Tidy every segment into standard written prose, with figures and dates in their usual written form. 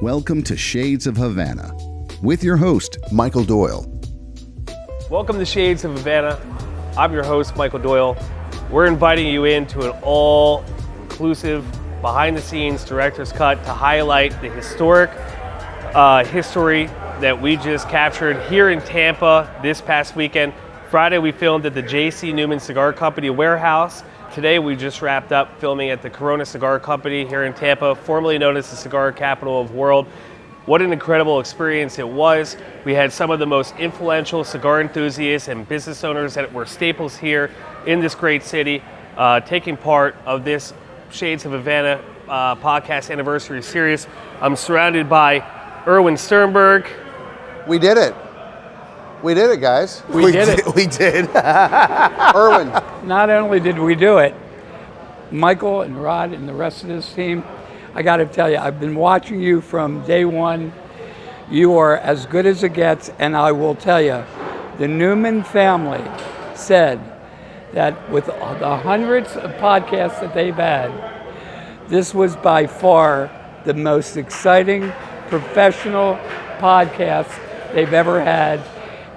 Welcome to Shades of Havana with your host, Michael Doyle. Welcome to Shades of Havana. I'm your host, Michael Doyle. We're inviting you into an all-inclusive, behind-the-scenes director's cut to highlight the historic history that we just captured here in Tampa this past weekend. Friday, we filmed at the J.C. Newman Cigar Company warehouse. Today, we just wrapped up filming at the Corona Cigar Company here in Tampa, formerly known as the cigar capital of the world. What an incredible experience it was. We had some of the most influential cigar enthusiasts and business owners that were staples here in this great city, taking part of this Shades of Havana podcast anniversary series. I'm surrounded by Irwin Sternberg. We did it. We did it, guys. We did it. We did. Irwin. Not only did we do it, Michael and Rod and the rest of this team, I got to tell you, I've been watching you from day one. You are as good as it gets, and I will tell you, the Newman family said that with the hundreds of podcasts that they've had, this was by far the most exciting professional podcast they've ever had.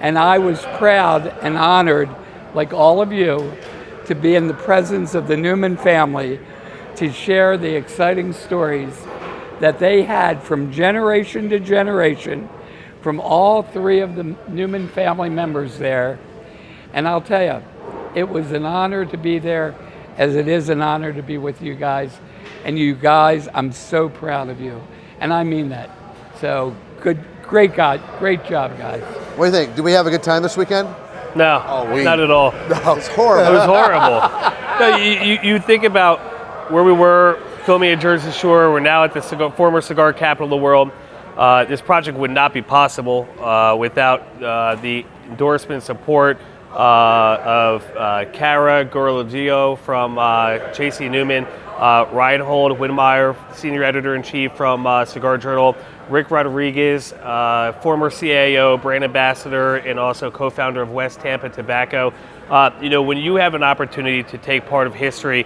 And I was proud and honored, like all of you, to be in the presence of the Newman family to share the exciting stories that they had from generation to generation from all three of the Newman family members there. And I'll tell you, it was an honor to be there, as it is an honor to be with you guys. And you guys, I'm so proud of you. And I mean that. So great job, guys. What do you think? Did we have a good time this weekend? No, not at all. No, it's horrible. It was horrible. No, you think about where we were filming at Jersey Shore. We're now at the former cigar capital of the world. This project would not be possible without the endorsement support of Cara Gorladio from J.C. Newman, Reinhold Widmeyer, Senior Editor-in-Chief from Cigar Journal, Rick Rodriguez, former CAO, brand ambassador, and also co-founder of West Tampa Tobacco. When you have an opportunity to take part of history,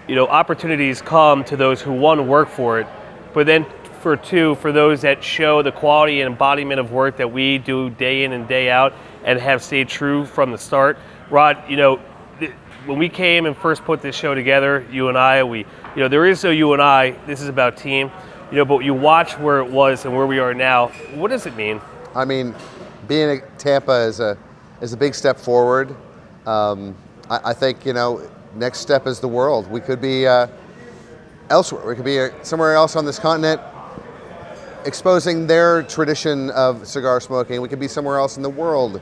opportunities come to those who, one, work for it, but then for those that show the quality and embodiment of work that we do day in and day out and have stayed true from the start. Rod, when we came and first put this show together, you and I, there is no you and I, this is about team. But you watch where it was and where we are now. What does it mean? I mean, being at Tampa is a big step forward. I think, next step is the world. We could be elsewhere. We could be somewhere else on this continent, exposing their tradition of cigar smoking. We could be somewhere else in the world,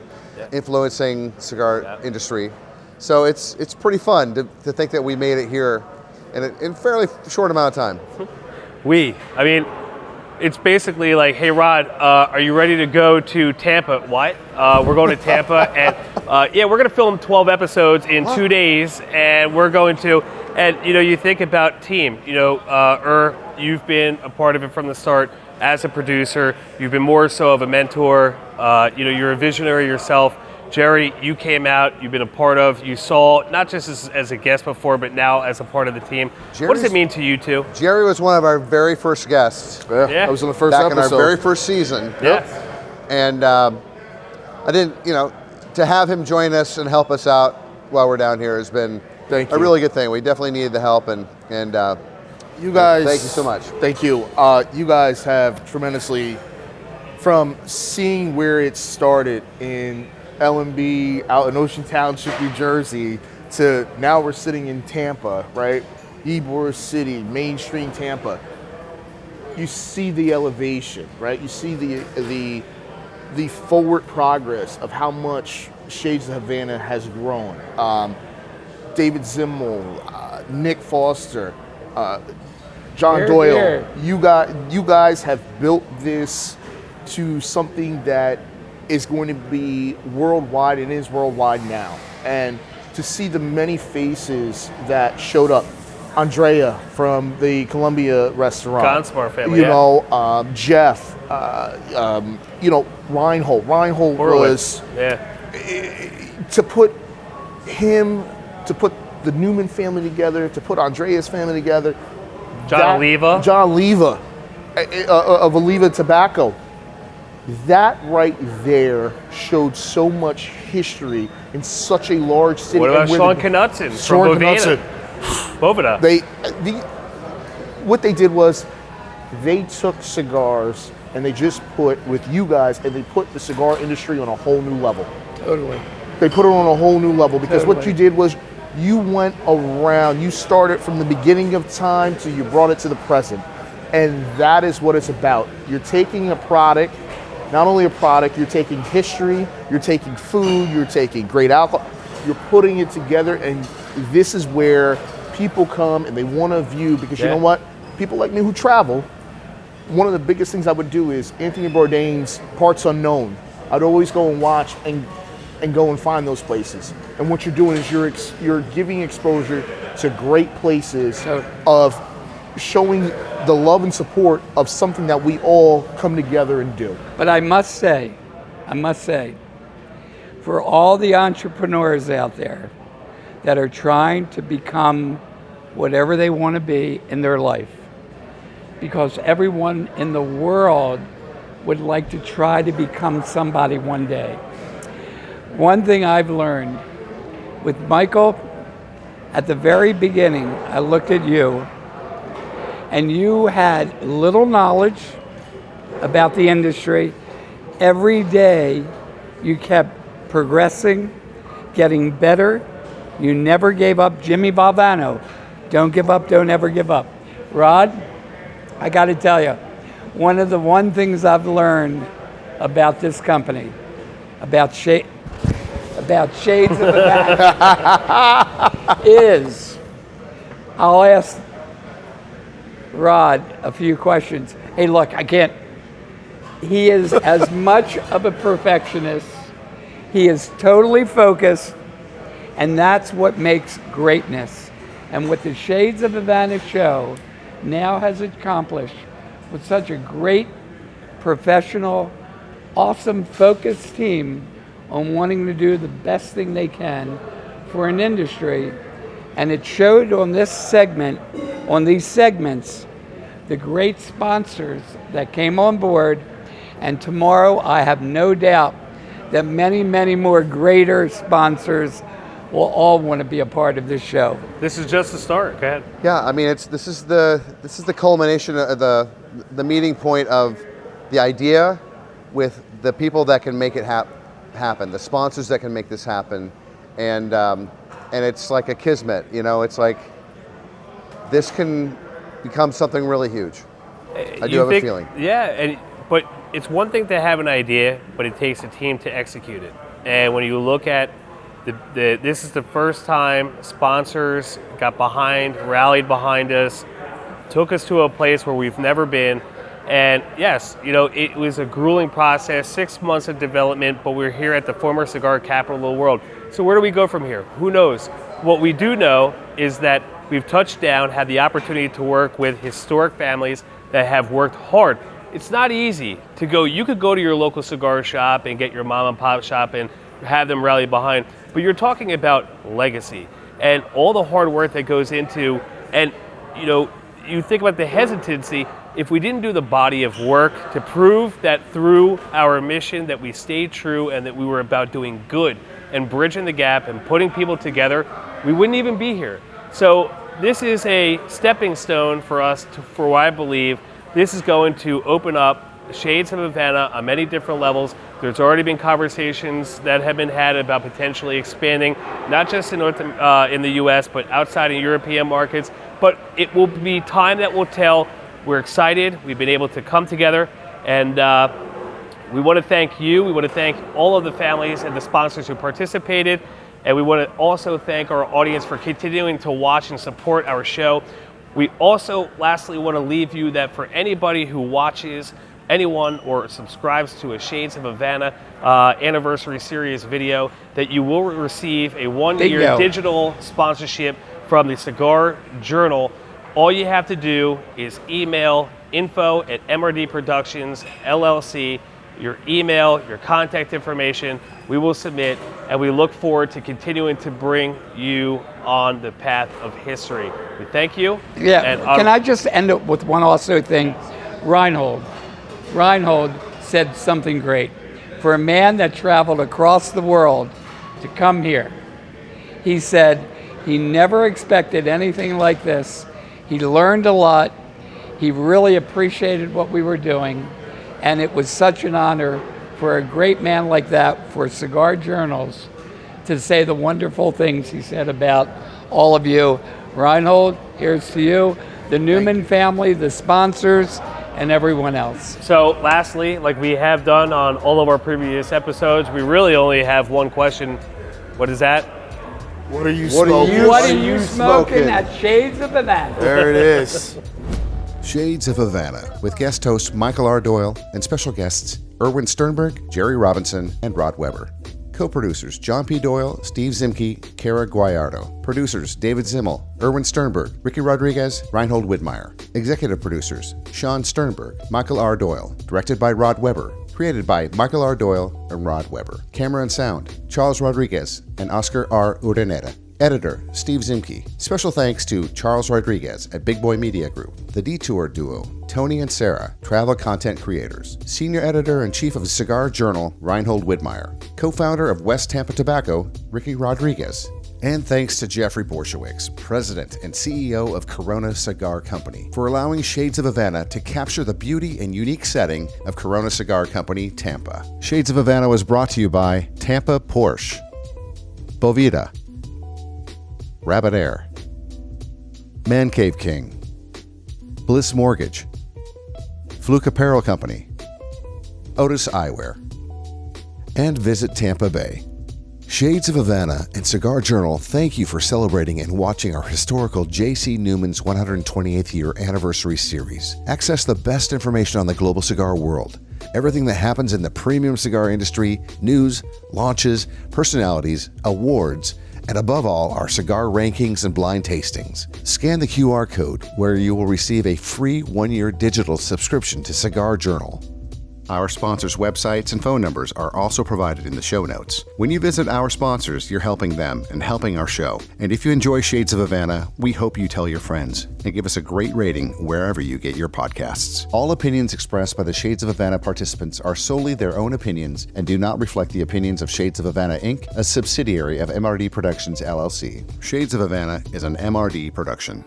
influencing cigar industry. So it's pretty fun to think that we made it here in a fairly short amount of time. It's basically like, hey Rod, are you ready to go to Tampa? What? We're going to Tampa, and we're going to film 12 episodes in 2 days, and we're going to, and you think about team, you've been a part of it from the start as a producer. You've been more so of a mentor. You're a visionary yourself. Jerry, you came out, you've been a part of, you saw, not just as a guest before, but now as a part of the team. What does it mean to you two? Jerry was one of our very first guests. Yeah. I was in the first episode. Back in our very first season. Yes. And I didn't, to have him join us and help us out while we're down here has been a really good thing. We definitely needed the help, and you guys, thank you so much. Thank you. You guys have tremendously, from seeing where it started in L&B out in Ocean Township, New Jersey, to now we're sitting in Tampa, right? Ybor City, mainstream Tampa. You see the elevation, right? You see the forward progress of how much Shades of Havana has grown. David Zimmel, Nick Foster, John Doyle. You guys have built this to something that is going to be worldwide, and is worldwide now. And to see the many faces that showed up, Andrea from the Columbia restaurant, Gonsmar family, Jeff, Reinhold. Reinhold was to put the Newman family together, to put Andrea's family together. John Oliva. of Oliva tobacco. That right there showed so much history in such a large city. What about And Sean Knutson from Boveda? What they did was they took cigars and they just put, with you guys, and they put the cigar industry on a whole new level. Totally. They put it on a whole new level because Totally. what you did was you went around, you started from the beginning of time till you brought it to the present. And that is what it's about. You're taking a product, not only a product, you're taking history, you're taking food, you're taking great alcohol, you're putting it together, and this is where people come and they want to view, because you know what? People like me who travel, one of the biggest things I would do is Anthony Bourdain's Parts Unknown. I'd always go and watch and go and find those places. And what you're doing is you're giving exposure to great places of showing the love and support of something that we all come together and do. But I must say, for all the entrepreneurs out there that are trying to become whatever they want to be in their life, because everyone in the world would like to try to become somebody one day. One thing I've learned with Michael, at the very beginning, I looked at you, and you had little knowledge about the industry. Every day you kept progressing, getting better. You never gave up. Jimmy Valvano, don't give up, don't ever give up. Rod, I got to tell you, one things I've learned about this company, about Shades of Havana, is I'll ask Rod a few questions. Hey, look, I can't. He is as much of a perfectionist. He is totally focused, and that's what makes greatness. And what the Shades of Havana show now has accomplished with such a great, professional, awesome, focused team on wanting to do the best thing they can for an industry. And it showed on this segment, on these segments, the great sponsors that came on board. And tomorrow, I have no doubt that many, many more greater sponsors will all want to be a part of this show. This is just the start. Go ahead. Yeah, I mean, this is the culmination of the meeting point of the idea with the people that can make it happen, the sponsors that can make this happen, and it's like a kismet. You know, it's like this can become something really huge. I do have a feeling. Yeah, but it's one thing to have an idea, but it takes a team to execute it. And when you look at this is the first time sponsors got behind, rallied behind us, took us to a place where we've never been. And yes, you know, it was a grueling process, 6 months of development, but we're here at the former cigar capital of the world. So where do we go from here? Who knows? What we do know is that we've touched down, had the opportunity to work with historic families that have worked hard. It's not easy to go. You could go to your local cigar shop and get your mom and pop shop and have them rally behind, but you're talking about legacy and all the hard work that goes into, and you know, you think about the hesitancy. If we didn't do the body of work to prove that through our mission that we stayed true and that we were about doing good and bridging the gap and putting people together, we wouldn't even be here. So this is a stepping stone for us for what I believe this is going to open up Shades of Havana on many different levels. There's already been conversations that have been had about potentially expanding, not just in the U.S., but outside in European markets. But it will be time that will tell. We're excited. We've been able to come together, and we want to thank you. We want to thank all of the families and the sponsors who participated, and we want to also thank our audience for continuing to watch and support our show. We also, lastly, want to leave you that for anybody who watches anyone or subscribes to a Shades of Havana anniversary series video, that you will receive a 1-year digital sponsorship from the Cigar Journal. All you have to do is email info@MRD Productions LLC, your email, your contact information. We will submit, and we look forward to continuing to bring you on the path of history. We thank you. Yeah, can I just end up with one also thing? Reinhold. Reinhold said something great. For a man that traveled across the world to come here, he said he never expected anything like this. He learned a lot. He really appreciated what we were doing. And it was such an honor for a great man like that, for Cigar Journals, to say the wonderful things he said about all of you. Reinhold, here's to you, the Newman family, the sponsors, and everyone else. So lastly, like we have done on all of our previous episodes, we really only have one question. What is that? What are you What are smoking? you- What are you smoking smoking? at Shades of Havana? There it is. Shades of Havana with guest host Michael R. Doyle and special guests Irwin Sternberg, Jerry Robinson, and Rod Weber. Co-producers John P. Doyle, Steve Zimke, Kara Guayardo. Producers David Zimmel, Irwin Sternberg, Ricky Rodriguez, Reinhold Widmeyer. Executive producers Sean Sternberg, Michael R. Doyle. Directed by Rod Weber. Created by Michael R. Doyle and Rod Weber. Camera and sound Charles Rodriguez and Oscar R. Urdaneta. Editor, Steve Zimke. Special thanks to Charles Rodriguez at Big Boy Media Group. The Detour Duo, Tony and Sarah, travel content creators. Senior Editor and Chief of Cigar Journal, Reinhold Widmeyer. Co-founder of West Tampa Tobacco, Ricky Rodriguez. And thanks to Jeffrey Borshowicz, President and CEO of Corona Cigar Company, for allowing Shades of Havana to capture the beauty and unique setting of Corona Cigar Company, Tampa. Shades of Havana was brought to you by Tampa Porsche, Bovita, Rabbit Air, Man Cave King, Bliss Mortgage, Fluke Apparel Company, Otis Eyewear, and Visit Tampa Bay. Shades of Havana and Cigar Journal thank you for celebrating and watching our historical J.C. Newman's 128th year anniversary series. Access the best information on the global cigar world. Everything that happens in the premium cigar industry, news, launches, personalities, awards, and above all, our cigar rankings and blind tastings. Scan the QR code where you will receive a free 1-year digital subscription to Cigar Journal. Our sponsors' websites and phone numbers are also provided in the show notes. When you visit our sponsors, you're helping them and helping our show. And if you enjoy Shades of Havana, we hope you tell your friends and give us a great rating wherever you get your podcasts. All opinions expressed by the Shades of Havana participants are solely their own opinions and do not reflect the opinions of Shades of Havana, Inc., a subsidiary of MRD Productions, LLC. Shades of Havana is an MRD production.